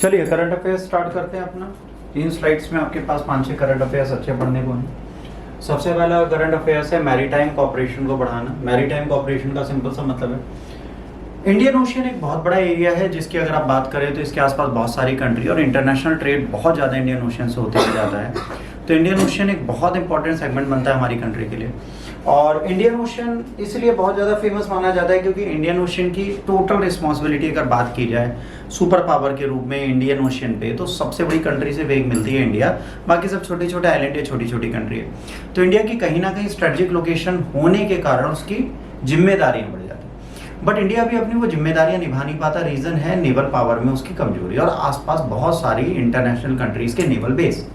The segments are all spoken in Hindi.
चलिए करंट अफेयर्स स्टार्ट करते हैं अपना। 3 स्लाइड्स में आपके पास 5-6 करंट अफेयर्स अच्छे पढ़ने को हैं। सबसे पहला करंट अफेयर्स है मैरीटाइम कोऑपरेशन को बढ़ाना। मैरीटाइम कोऑपरेशन का सिंपल सा मतलब है इंडियन ओशियन एक बहुत बड़ा एरिया है जिसकी अगर आप बात करें तो इसके आसपास बहुत सारी कंट्री और इंटरनेशनल ट्रेड बहुत ज़्यादा इंडियन ओशियन से होते हुए जाता है। तो इंडियन ओशियन एक बहुत इंपॉर्टेंट सेगमेंट बनता है हमारी कंट्री के लिए। और इंडियन ओशियन इसलिए बहुत ज़्यादा फेमस माना जाता है क्योंकि इंडियन ओशियन की टोटल रिस्पॉन्सिबिलिटी अगर बात की जाए सुपर पावर के रूप में इंडियन ओशियन पे, तो सबसे बड़ी कंट्री से वेग मिलती है इंडिया। बाकी सब छोटे छोटे आइलैंड या छोटी छोटी कंट्री है। तो इंडिया की कहीं ना कहीं स्ट्रेटेजिक लोकेशन होने के कारण उसकी जिम्मेदारियां बढ़ जाती हैं। बट इंडिया भी अपनी वो जिम्मेदारियां निभा नहीं पाता। रीज़न है नेवल पावर में उसकी कमजोरी और आसपास बहुत सारी इंटरनेशनल कंट्रीज के नेवल बेस।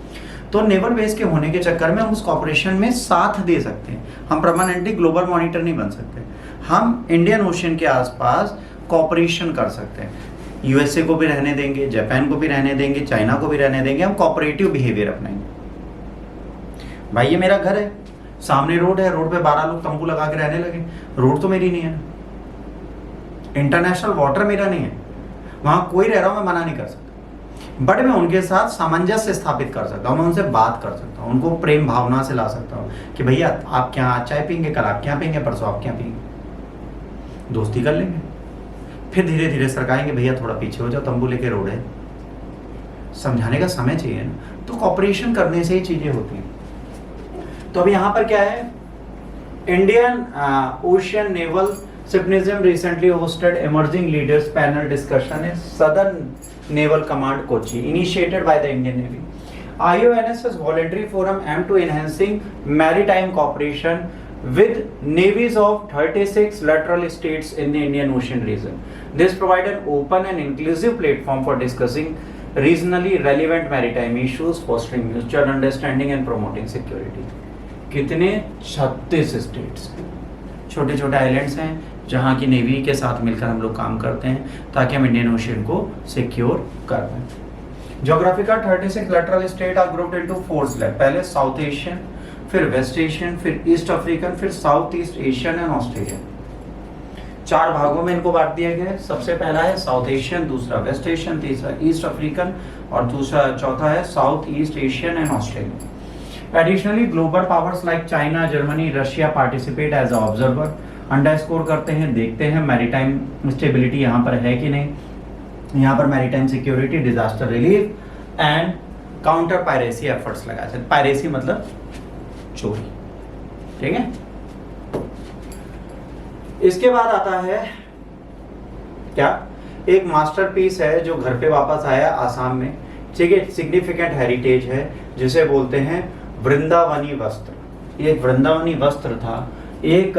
तो नेवल बेस के होने के चक्कर में हम उस कॉपरेशन में साथ दे सकते हैं। हम परमानेंटली ग्लोबल मॉनिटर नहीं बन सकते। हम इंडियन ओशियन के आसपास कॉपरेशन कर सकते हैं। यूएसए को भी रहने देंगे, जापान को भी रहने देंगे, चाइना को भी रहने देंगे। हम कॉपरेटिव बिहेवियर अपनाएंगे। भाई ये मेरा घर है, सामने रोड है, रोड पे 12 लोग तंबू लगा के रहने लगे। रोड तो मेरी नहीं है, इंटरनेशनल वाटर मेरा नहीं है, वहां कोई रह रहा हूं, मैं मना नहीं कर सकता। बट मैं उनके साथ सामंजस्य स्थापित कर सकता हूँ, मैं उनसे बात कर सकता हूँ, उनको प्रेम भावना से ला सकता हूँ कि भैया आप क्या आज चाय पीएंगे, कल आप क्या पियेंगे, परसों आप क्या पियेंगे, दोस्ती कर लेंगे। फिर धीरे धीरे सरकाएंगे, भैया थोड़ा पीछे हो जाओ, तंबू लेके रोड है। समझाने का समय चाहिए ना। तो कॉपरेशन करने से ही चीजें होती हैं। तो अब यहाँ पर क्या है, Indian ocean naval symposium recently hosted emerging leaders panel discussion in Southern Naval Command Kochi, initiated by the Indian Navy. IONS's voluntary forum aimed to enhancing maritime cooperation with navies of 36 littoral states in the Indian Ocean region. This provided an open and inclusive platform for discussing regionally relevant maritime issues, fostering mutual understanding and promoting security. कितने 36 स्टेट्स, छोटे छोटे आइलैंड्स हैं जहाँ की नेवी के साथ मिलकर हम लोग काम करते हैं ताकि हम इंडियन ओशियन को सिक्योर कर पाएं। Geographical 36 lateral state are grouped into 4 slab. पहले साउथ एशियन, फिर वेस्ट एशियन, फिर ईस्ट अफ्रीकन, फिर South East Asian and Australian. 4 भागों में इनको बांट दिया गया है। सबसे पहला है साउथ एशियन, दूसरा वेस्ट एशियन, तीसरा ईस्ट अफ्रीकन और चौथा है south East Asian and Australian. Additionally, global powers like China, Germany, Russia participate as an observer. Underscore करते हैं, देखते हैं मैरीटाइम स्टेबिलिटी यहाँ पर है कि नहीं। यहाँ पर maritime security, disaster relief and counter piracy efforts लगाए जाते हैं। पायरेसी मतलब चोरी, ठीक है। इसके बाद आता है क्या, एक मास्टरपीस है जो घर पे वापस आया आसाम में, ठीक है। सिग्निफिकेंट हेरिटेज है जिसे बोलते हैं वृंदावनी वस्त्र। ये वृंदावनी वस्त्र था, एक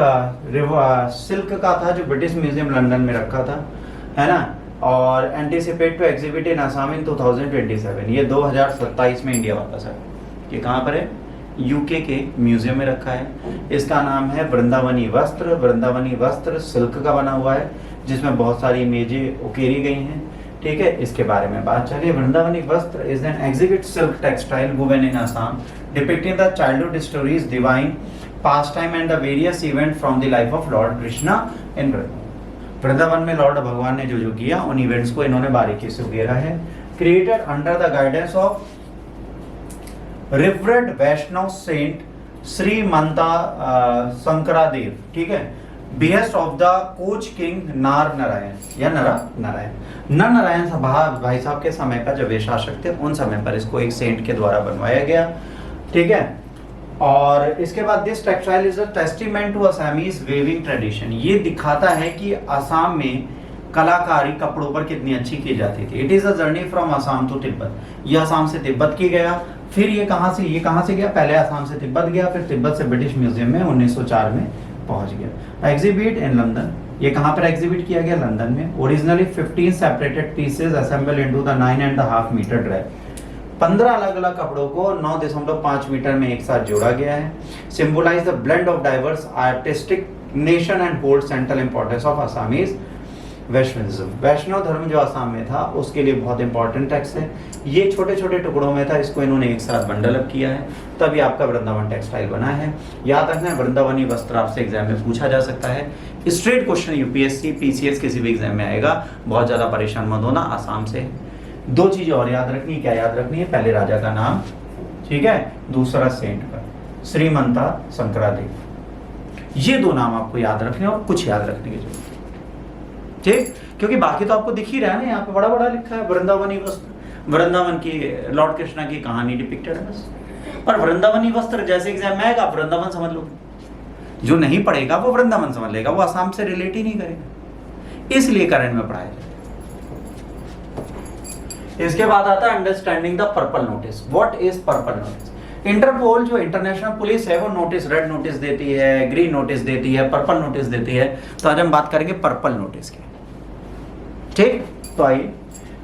सिल्क का था जो ब्रिटिश म्यूजियम लंदन में रखा था, है ना। और एंटिसिपेट टू एग्जिबिट इन असम इन 2027। ये 2027 में इंडिया वापस आया। ये कहाँ पर है, यूके के म्यूजियम में रखा है। इसका नाम है वृंदावनी वस्त्र। वृंदावनी वस्त्र सिल्क का बना हुआ है जिसमें बहुत सारी इमेजें उकेरी गई हैं, ठीक है। इसके बारे में बात चलिए। Vrindavani vastra is an exhibit silk textile woven in Assam depicting the childhood stories, divine pastime and the various event from the life of lord Krishna in Vrindavan. Vrindavan में लॉर्ड भगवान ने जो किया उन इवेंट्स को इन्होंने बारीकी से उकेरा है। Created under the guidance of reverend Vaishnav saint Srimanta Sankardev, ठीक है। Behest of the Koch king Nar Narayan या नर नारायण भाई साहब के समय का जब वे शासक थे उन समय पर इसको एक सेंट के द्वारा बनवाया गया, ठीक है। और इसके बाद this textile is a testament to Assamese weaving tradition. ये दिखाता है कि असम में कलाकारी कपड़ों पर कितनी अच्छी की जाती थी। It is a journey from Assam to Tibet. ये असम से तिब्बत की गया, फिर ये कहाँ से गया, पहले असम से तिब्बत गया, फिर तिब्बत से ब्रिटिश म्यूजियम में 1904 में पहुंच गया। Exhibit in London. ये कहाँ पर एग्जिबिट किया गया, लंदन में। Originally 15 separated pieces assemble into the 9.5 metre drive. 15 अलग अलग कपड़ों को 9.5 मीटर में एक साथ जोड़ा गया है। Symbolise the blend of diverse artistic nation and hold central importance of Assamese Vaishnavism. वैष्णव धर्म जो असम में था उसके लिए बहुत इंपॉर्टेंट टेक्स्ट है। ये छोटे छोटे टुकड़ों में था, इसको इन्होंने एक साथ बंडल अप किया है, तभी आपका वृंदावन टेक्सटाइल बना है। याद रखना, वृंदावनी वस्त्र आपसे एग्जाम में पूछा जा सकता है। स्ट्रेट क्वेश्चन यूपीएससी पीसीएस किसी भी एग्जाम में आएगा, बहुत ज्यादा परेशान मत होना। आसाम से दो चीजें और याद रखनी है। क्या याद रखनी है? पहले राजा का नाम, ठीक है, दूसरा सेंट का, श्रीमंता शंकरादेव। ये दो नाम आपको याद रखने और कुछ याद रखने की जरूरत है, ठीक, क्योंकि बाकी तो आपको दिख ही रहा है ना, यहाँ पे बड़ा बड़ा लिखा है वृंदावनी वस्त्र, वृंदावन की लॉर्ड कृष्णा की कहानी डिपिक्टेड है बस। पर वृंदावनी वस्त्र जैसे एग्जाम में आएगा आप वृंदावन समझ लो, जो नहीं पढ़ेगा वो वृंदावन समझ लेगा, वो आसाम से रिलेट ही नहीं करेगा, इसलिए करंट में पढ़ाया जाए। इसके बाद आता है understanding the purple notice. What is purple notice? Interpol जो इंटरनेशनल पुलिस है वो नोटिस, रेड नोटिस देती है, ग्रीन नोटिस देती है, पर्पल नोटिस देती है। तो आज हम बात करेंगे पर्पल नोटिस की, ठीक। तो आइए,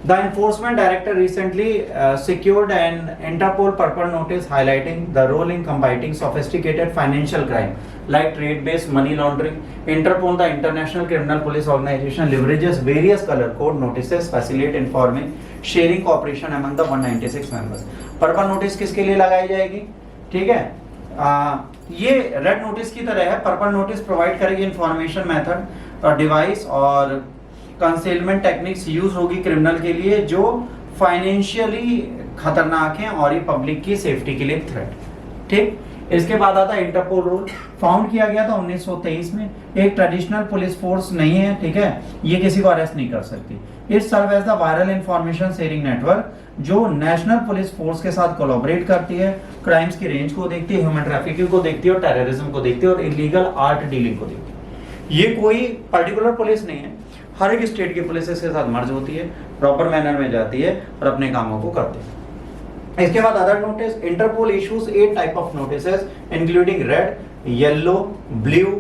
the enforcement director recently secured an Interpol purple notice highlighting the role in combating sophisticated financial crime like trade-based money laundering. Interpol, the international criminal police organization, leverages various color code notices, facilitate informing, sharing cooperation among the 196 members. Purple notice किसके लिए लगाई जाएगी? ठीक है, ये रेड नोटिस की तरह है। पर्पल नोटिस प्रोवाइड करेगी इंफॉर्मेशन मेथड और डिवाइस और कंसेलमेंट टेक्निक्स यूज होगी क्रिमिनल के लिए जो फाइनेंशियली खतरनाक हैं और ये पब्लिक की सेफ्टी के लिए थ्रेट, ठीक। इसके बाद आता है इंटरपोल रूल। फाउंड किया गया था 1923 में, एक ट्रेडिशनल पुलिस फोर्स नहीं है, ठीक है, ये किसी को अरेस्ट नहीं कर सकती। It serve as the viral information sharing network जो नेशनल पुलिस फोर्स के साथ कोलैबोरेट करती है, क्राइम्स की रेंज को देखती है, ह्यूमन ट्रैफिकिंग को देखती है और टेररिज्म को देखती है और इलीगल आर्ट डीलिंग को देखती है। ये कोई पर्टिकुलर पुलिस नहीं है, हर एक स्टेट की पुलिस इसके साथ मर्ज होती है, प्रॉपर मैनर में जाती है और अपने कामों को करती है। इसके बाद other notice, Interpol issues 8 type of notices including red, yellow, blue,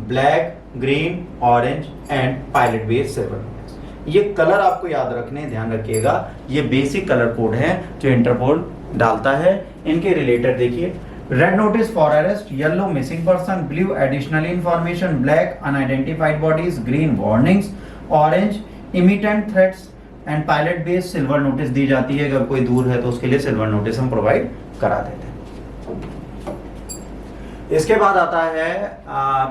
black, green, orange and pilot based silver notice. ये कलर आपको याद रखने, ध्यान रखिएगा, ये बेसिक कलर कोड है जो इंटरपोल डालता है। इनके रिलेटेड देखिए, red notice for arrest, yellow missing person, blue additional information, black unidentified bodies, green warnings, orange imminent threats and pilot based silver notice दी जाती है। अगर कोई दूर है तो उसके लिए सिल्वर नोटिस हम प्रोवाइड करा देते हैं। इसके बाद आता है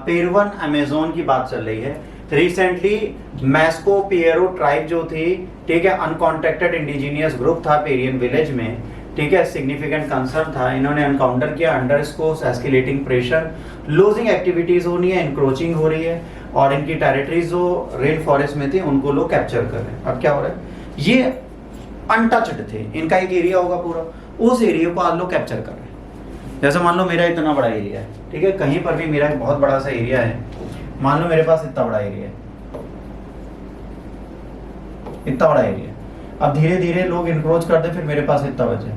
पेरुवन अमेजोन की बात चल रही है। रिसेंटली मैस्को पिएरो ट्राइब जो थी, ठीक है, अनकॉन्ट्रैक्टेड इंडिजीनियस ग्रुप था पेरियन विलेज में, ठीक है, सिग्निफिकेंट कंसर्न था। इन्होंने एनकाउंटर किया under scores escalating pressure, losing activities हो रही है, इंक्रोचिंग हो रही है और इनकी टेरिटरीज जो रेन फॉरेस्ट में थी उनको लोग कैप्चर कर रहे हैं। अब क्या हो रहा है, ये अनटच्ड थे, इनका एक एरिया होगा पूरा, उस एरिया को आज लोग कैप्चर कर रहे हैं। जैसे मान लो मेरा इतना बड़ा एरिया है, ठीक है, कहीं पर भी मेरा एक बहुत बड़ा सा एरिया है, मान लो मेरे पास इतना बड़ा एरिया है, इतना बड़ा एरिया, अब धीरे धीरे लोग इंक्रोच कर दे, फिर मेरे पास इतना बचे,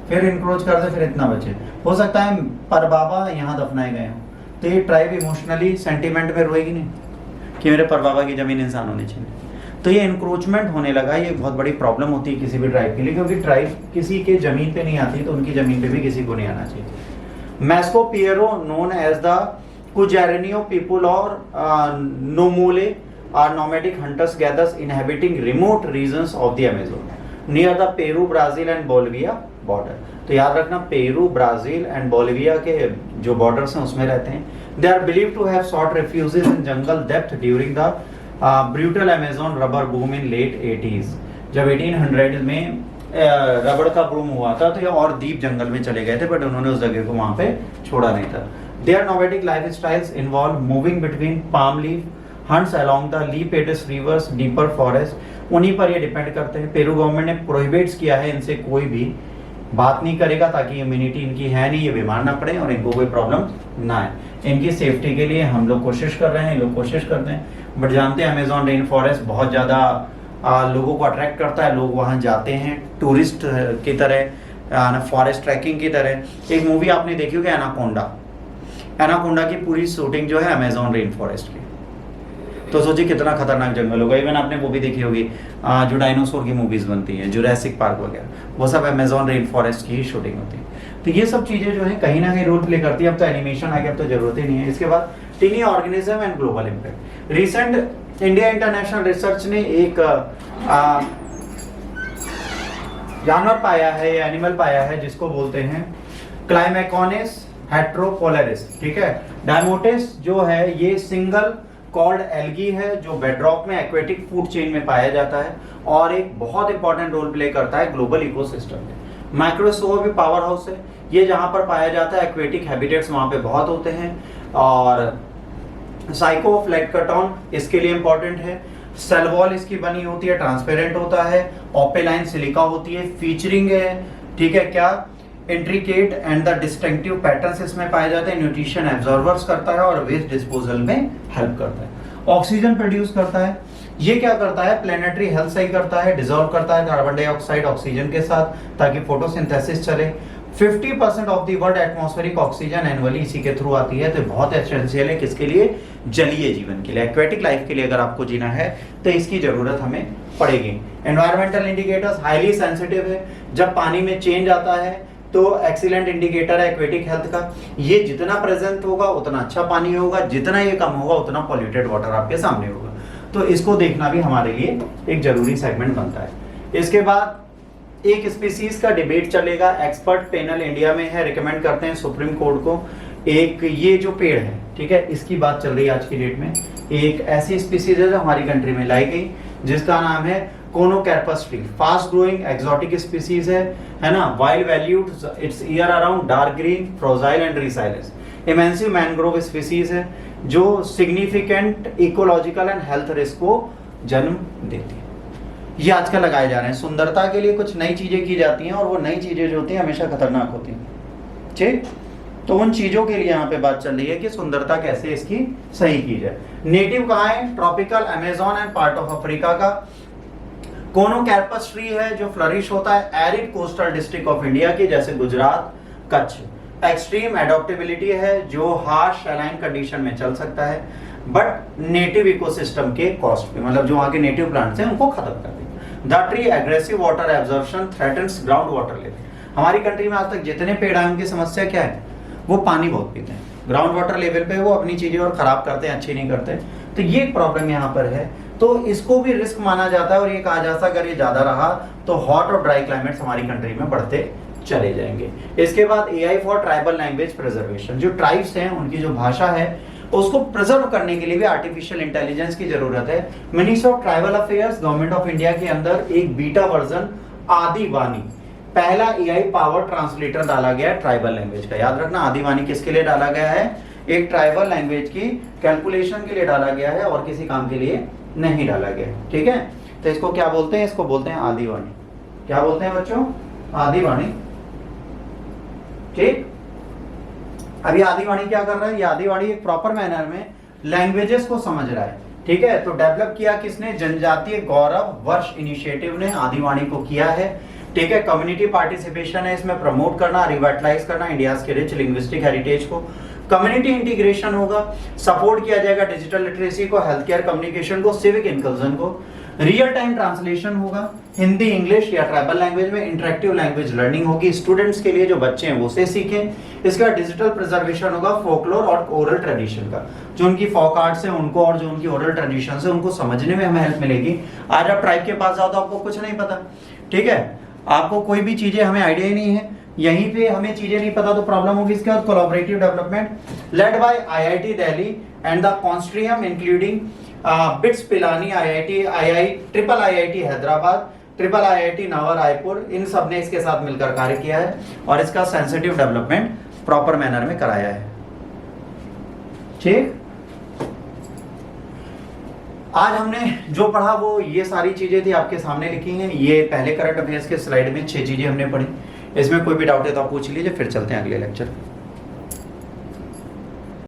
फिर इंक्रोच कर दे, फिर इतना बचे। हो सकता है पर बाबा यहाँ दफनाए गए हों, तो ये ट्राइब इमोशनली सेंटिमेंट में रोएगी नहीं कि मेरे पर बाबा की जमीन इंसान होनी चाहिए। तो ये इंक्रोचमेंट होने लगा, ये बहुत बड़ी प्रॉब्लम होती है किसी भी ट्राइब के लिए, क्योंकि ट्राइब किसी के जमीन पे नहीं आती तो उनकी जमीन पे भी किसी को नहीं आना चाहिए। Mashco Piro known as the Cujareno people और Nomole are nomadic hunters gatherers inhabiting remote regions of the Amazon near the Peru, Brazil and Bolivia border। तो याद रखना, पेरू, ब्राजील एंड बोलिविया के जो बॉर्डर्स हैं उसमें रहते हैं। They are believe to have sought refuges in jungle depth during the brutal Amazon rubber boom in late 80s। जब 1800 में रबड़ का बूम हुआ था तो ये और डीप जंगल में चले गए थे, बट उन्होंने उस जगह को वहां पे छोड़ा नहीं था। Their nomadic lifestyles involve moving between palm leaf huts along the ली पेटिस रिवर्स डीपर फॉरेस्ट, उन्हीं पर ये डिपेंड करते हैं। पेरू गवर्नमेंट ने प्रोहिबिट्स किया है, इनसे कोई भी बात नहीं करेगा ताकि इम्यूनिटी इनकी है नहीं, ये बीमार ना पड़े और इनको कोई प्रॉब्लम ना है। इनकी सेफ्टी के लिए हम लोग कोशिश कर रहे हैं, लोग कोशिश करते हैं, बट जानते हैं अमेजोन रेन फॉरेस्ट बहुत ज़्यादा लोगों को अट्रैक्ट करता है, लोग वहाँ जाते हैं टूरिस्ट की तरह, फॉरेस्ट ट्रैकिंग की तरह। एक मूवी आपने देखी होगी एनाकोंडा, एनाकोंडा की पूरी शूटिंग जो है अमेजोन रेन फॉरेस्ट की, तो सोचिए कितना खतरनाक जंगल होगा। इवन आपने वो भी देखी होगी जो डायनासोर की मूवीज बनती हैं, जुरासिक पार्क वगैरह, वो सब अमेजोन रेन फॉरेस्ट की ही शूटिंग होती है। तो ये सब चीजें जो है कहीं ना कहीं रोल प्ले करती है। अब तो एनिमेशन आ गया, अब तो जरूरत ही नहीं है। इसके बाद tiny organism and global impact. Recent India international research ने एक जानवर पाया है या एनिमल पाया है जिसको बोलते हैं क्लाइमेकोनिस हेट्रोपोलरिस, ठीक है। डायमोटिस जो है ये सिंगल कॉल्ड एल्गी है जो बेडरॉक में एक्वेटिक फूड चेन में पाया जाता है और एक बहुत इंपॉर्टेंट रोल प्ले करता है ग्लोबल इकोसिस्टम में। माइक्रोसोवा भी पावर हाउस है, ये जहां पर पाया जाता है एक्वेटिक हैबिटेट्स वहां पे बहुत होते हैं। और साइकोफ्लेक्टोन इसके लिए इंपॉर्टेंट है। सेल वॉल इसकी बनी होती है, ट्रांसपेरेंट होता है, ओपेलाइन सिलिका होती है, फीचरिंग है, ठीक है क्या, intricate and the distinctive patterns इसमें पाए जाते हैं। न्यूट्रिशन एब्जॉर्बर्स करता है और वेस्ट डिस्पोजल में हेल्प करता है। ऑक्सीजन प्रोड्यूस करता है, ये क्या करता है, प्लेनेटरी हेल्थ सही करता है, डिसॉल्व करता है कार्बन डाइऑक्साइड ऑक्सीजन के साथ ताकि फोटोसिंथेसिस चले। 50% of the world atmospheric oxygen annually इसी के थ्रू आती है, तो बहुत एसेंशियल है किसके लिए, जलीय जीवन के लिए, एक्वेटिक लाइफ के लिए अगर आपको जीना है तो इसकी जरूरत हमें पड़ेगी। एनवायरमेंटल इंडिकेटर्स हाईली सेंसिटिव है, जब पानी में चेंज आता है तो एक्सीलेंट इंडिकेटर है एक्वेटिक हेल्थ का। ये जितना प्रेजेंट होगा उतना अच्छा पानी होगा, जितना ये कम होगा उतना पॉल्यूटेड वाटर आपके सामने होगा, तो इसको देखना भी हमारे लिए एक जरूरी सेगमेंट बनता है। इसके बाद एक स्पीसीज का डिबेट चलेगा, एक्सपर्ट पैनल इंडिया में है, रिकमेंड करते हैं सुप्रीम कोर्ट को। एक ये जो पेड़ है, ठीक है, इसकी बात चल रही है आज की डेट में। एक ऐसी स्पीसीज है जो हमारी कंट्री में लाई गई जिसका नाम है Conocarpus tree, fast growing exotic species है ना, wild valued, it's year around, dark green, fragile and resilience. Invasive mangrove species है जो significant ecological and health risk को जन्म देती है। ये आजकल लगाए जा रहे हैं, सुंदरता के लिए कुछ नई चीजें की जाती हैं और वो नई चीजें जो होती हैं हमेशा खतरनाक होती हैं, ठीक। तो उन चीजों के लिए यहाँ पे बात चल रही है कि सुंदरता कैसे इसकी सही की जाए। नेटिव कहाँ है, tropical, Amazon and part of Africa का। कोनोकैर्पस ट्री है जो फ्लरिश होता है arid coastal district of India के, जैसे गुजरात, कच्छ। एक्सट्रीम एडॉप्टेबिलिटी है जो हार्श सैलाइन कंडीशन में चल सकता है, बट नेटिव इकोसिस्टम के कॉस्ट पे, मतलब जो वहां के नेटिव प्लांट्स हैं उनको खत्म कर देगा। The tree aggressive water absorption threatens ground water level. हमारी कंट्री में आज तक जितने पेड़ आए उनकी समस्या क्या है, वो पानी बहुत पीते हैं, ग्राउंड वाटर लेवल पे वो अपनी चीजें और खराब करते हैं, अच्छी नहीं करते, तो ये एक प्रॉब्लम यहाँ पर है। तो इसको भी रिस्क माना जाता है और ये कहा जाता है अगर ये ज्यादा रहा तो हॉट और ड्राई क्लाइमेट्स हमारी कंट्री में बढ़ते चले जाएंगे। इसके बाद AI for tribal language preservation, जो ट्राइब्स हैं उनकी जो भाषा है उसको प्रिजर्व करने के लिए भी आर्टिफिशियल इंटेलिजेंस की जरूरत है। Ministry of tribal affairs government of India के अंदर एक बीटा वर्जन आदिवानी, पहला AI पावर ट्रांसलेटर डाला गया है ट्राइबल लैंग्वेज का। याद रखना आदिवानी किसके लिए डाला गया है, एक ट्राइबल लैंग्वेज की कैलकुलेशन के लिए डाला गया है और किसी काम के लिए नहीं डाला गया, ठीक है। तो इसको क्या बोलते हैं, इसको बोलते हैं आदिवानी। क्या बोलते हैं बच्चों, आदिवानी, ठीक। अभी आदिवाणी क्या कर रहा है, ये आदिवाणी एक प्रॉपर मैनर में लैंग्वेजेस को समझ रहा है, ठीक है। तो डेवलप किया किसने, जनजातीय गौरव वर्ष इनिशिएटिव ने आदिवाणी को किया है, ठीक है। कम्युनिटी पार्टिसिपेशन है इसमें, प्रमोट करना, रिवाइटलाइज करना इंडिया के रिच लिंग्विस्टिक हेरिटेज को। कम्युनिटी इंटीग्रेशन होगा, सपोर्ट किया जाएगा डिजिटल लिटरेसी को, हेल्थ केयर कम्युनिकेशन को, सिविक इंक्लूजन को। रियल टाइम ट्रांसलेशन होगा, हिंदी इंग्लिश या ट्राइबल लैंग्वेज में इंटरेक्टिव लैंग्वेज लर्निंग होगी स्टूडेंट्स के लिए, जो बच्चे हैं वो से सीखें। इसके बाद डिजिटल प्रिजर्वेशन होगा फोकलोर और ओरल ट्रेडिशन का, जो उनकी फोक आर्ट्स है उनको और जो उनकी ओरल ट्रेडिशन है उनको समझने में हमें हेल्प मिलेगी। आज आप ट्राइब के पास जाओ तो आपको कुछ नहीं पता, ठीक है, आपको कोई भी चीजें, हमें आइडिया ही नहीं है, यहीं पे हमें चीजें नहीं पता तो प्रॉब्लम होगी। इसके बाद collaborative development led by IIT Delhi and the consortium including bits Pilani triple IIT Hyderabad, triple IIT नवा रायपुर, इन सब ने इसके साथ मिलकर कार्य किया है और इसका सेंसिटिव डेवलपमेंट प्रॉपर मैनर में कराया है, ठीक। आज हमने जो पढ़ा वो ये सारी चीजें थी आपके सामने लिखी हैं। ये पहले करंट अफेयर्स के स्लाइड में 6 चीजें हमने पढ़ी। इसमें कोई भी डाउट है तो आप पूछ लीजिए, फिर चलते हैं अगले लेक्चर।